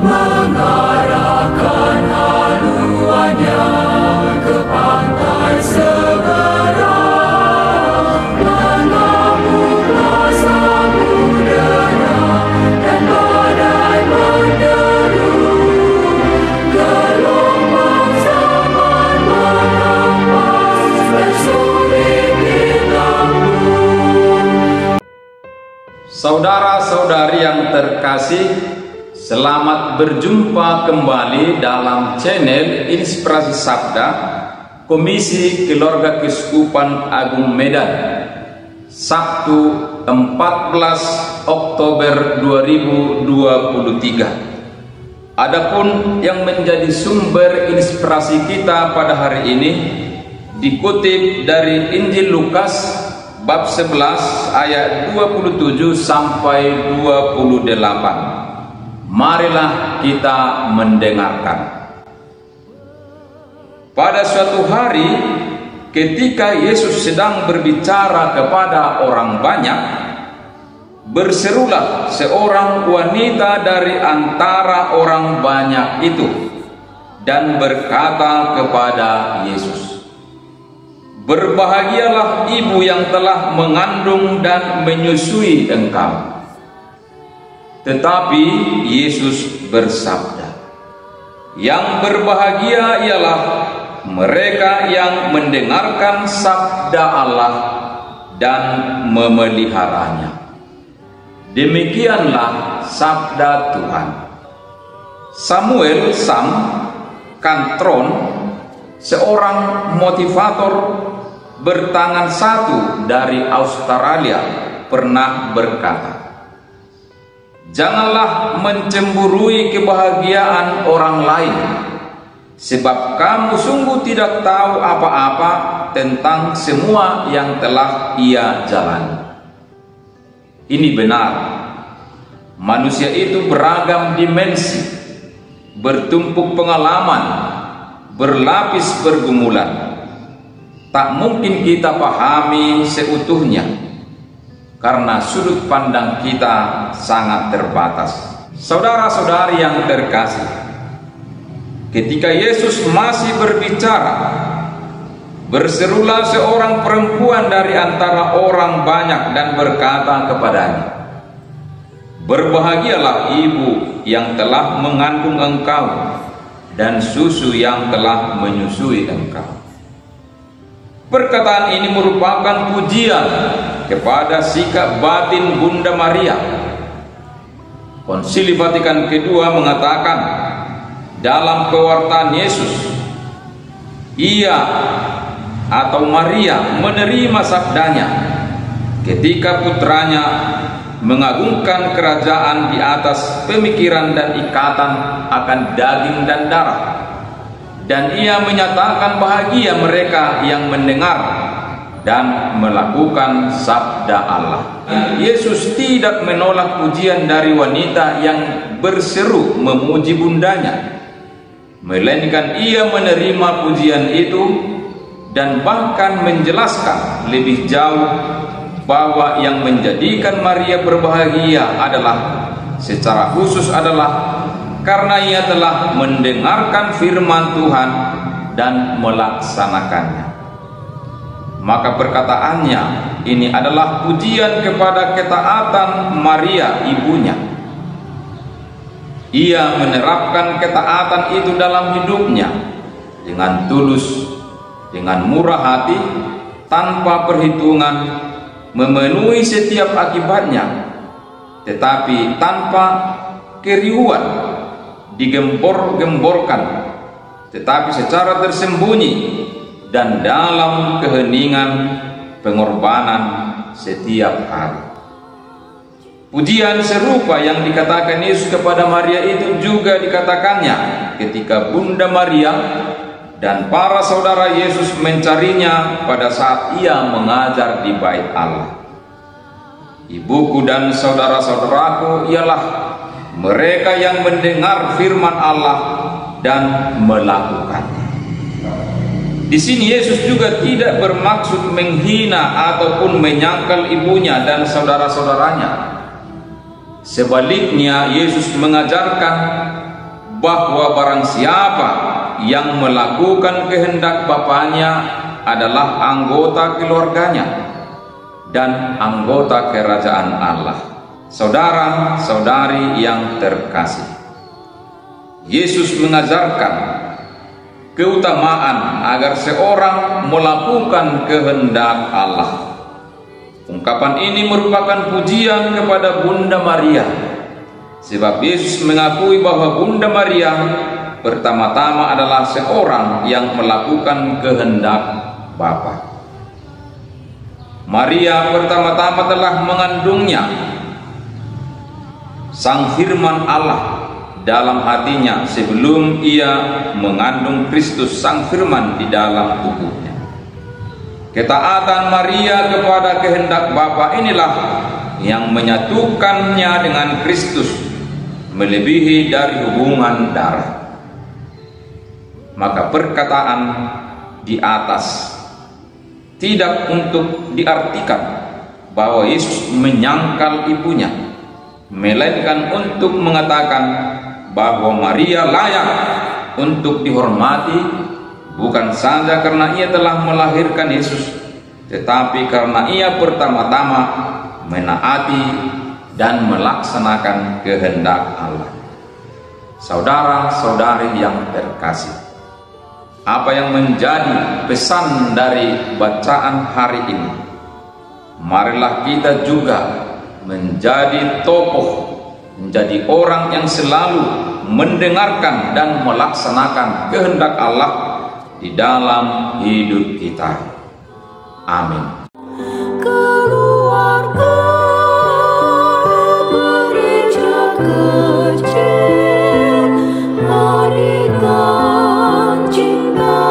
mengarahkan haluannya ke pantai seberang, mengamuklah samudera dan badai menderu, gelombang zaman menghempas bersulit ditanggung. Saudara-saudari yang terkasih, selamat berjumpa kembali dalam channel Inspirasi Sabda Komisi Keluarga Keuskupan Agung Medan, Sabtu 14 Oktober 2023. Adapun yang menjadi sumber inspirasi kita pada hari ini dikutip dari Injil Lukas bab 11 ayat 27 sampai 28. Marilah kita mendengarkan. Pada suatu hari, ketika Yesus sedang berbicara kepada orang banyak, berserulah seorang wanita dari antara orang banyak itu dan berkata kepada Yesus, "Berbahagialah ibu yang telah mengandung dan menyusui engkau." Tetapi Yesus bersabda, "Yang berbahagia ialah mereka yang mendengarkan sabda Allah dan memeliharanya." Demikianlah sabda Tuhan. Samuel Sam Cantron, seorang motivator bertangan satu dari Australia, pernah berkata, "Janganlah mencemburui kebahagiaan orang lain, sebab kamu sungguh tidak tahu apa-apa tentang semua yang telah ia jalani." Ini benar. Manusia itu beragam dimensi, bertumpuk pengalaman, berlapis pergumulan. Tak mungkin kita pahami seutuhnya, karena sudut pandang kita sangat terbatas. Saudara-saudari yang terkasih, ketika Yesus masih berbicara, berserulah seorang perempuan dari antara orang banyak dan berkata kepadanya, "Berbahagialah ibu yang telah mengandung engkau dan susu yang telah menyusui engkau." Perkataan ini merupakan pujian kepada sikap batin Bunda Maria. Konsili Vatikan kedua mengatakan dalam pewartaan Yesus, ia atau Maria menerima sabdanya ketika putranya mengagungkan kerajaan di atas pemikiran dan ikatan akan daging dan darah, dan ia menyatakan bahagia mereka yang mendengar dan melakukan sabda Allah. Yesus tidak menolak pujian dari wanita yang berseru memuji bundanya, melainkan ia menerima pujian itu dan bahkan menjelaskan lebih jauh bahwa yang menjadikan Maria berbahagia adalah secara khusus adalah karena ia telah mendengarkan firman Tuhan dan melaksanakannya. Maka perkataannya ini adalah pujian kepada ketaatan Maria ibunya. Ia menerapkan ketaatan itu dalam hidupnya dengan tulus, dengan murah hati, tanpa perhitungan, memenuhi setiap akibatnya, tetapi tanpa keriuhan, digembor-gemborkan, tetapi secara tersembunyi dan dalam keheningan pengorbanan setiap hari. Pujian serupa yang dikatakan Yesus kepada Maria itu juga dikatakannya ketika Bunda Maria dan para saudara Yesus mencarinya pada saat ia mengajar di bait Allah. Ibuku dan saudara-saudaraku ialah mereka yang mendengar firman Allah dan melakukannya. Di sini Yesus juga tidak bermaksud menghina ataupun menyangkal ibunya dan saudara-saudaranya. Sebaliknya, Yesus mengajarkan bahwa barang siapa yang melakukan kehendak Bapanya adalah anggota keluarganya dan anggota kerajaan Allah. Saudara-saudari yang terkasih, Yesus mengajarkan keutamaan agar seorang melakukan kehendak Allah. Ungkapan ini merupakan pujian kepada Bunda Maria, sebab Yesus mengakui bahwa Bunda Maria pertama-tama adalah seorang yang melakukan kehendak Bapa. Maria pertama-tama telah mengandungnya Sang Firman Allah dalam hatinya sebelum ia mengandung Kristus Sang Firman di dalam tubuhnya. Ketaatan Maria kepada kehendak Bapa inilah yang menyatukannya dengan Kristus melebihi dari hubungan darah. Maka perkataan di atas tidak untuk diartikan bahwa Yesus menyangkal ibunya, melainkan untuk mengatakan bahwa Maria layak untuk dihormati, bukan saja karena ia telah melahirkan Yesus, tetapi karena ia pertama-tama menaati dan melaksanakan kehendak Allah. Saudara-saudari yang terkasih, apa yang menjadi pesan dari bacaan hari ini? Marilah kita juga menjadi tokoh, menjadi orang yang selalu mendengarkan dan melaksanakan kehendak Allah di dalam hidup kita. Amin. Keluarga gereja kecil, marikan cinta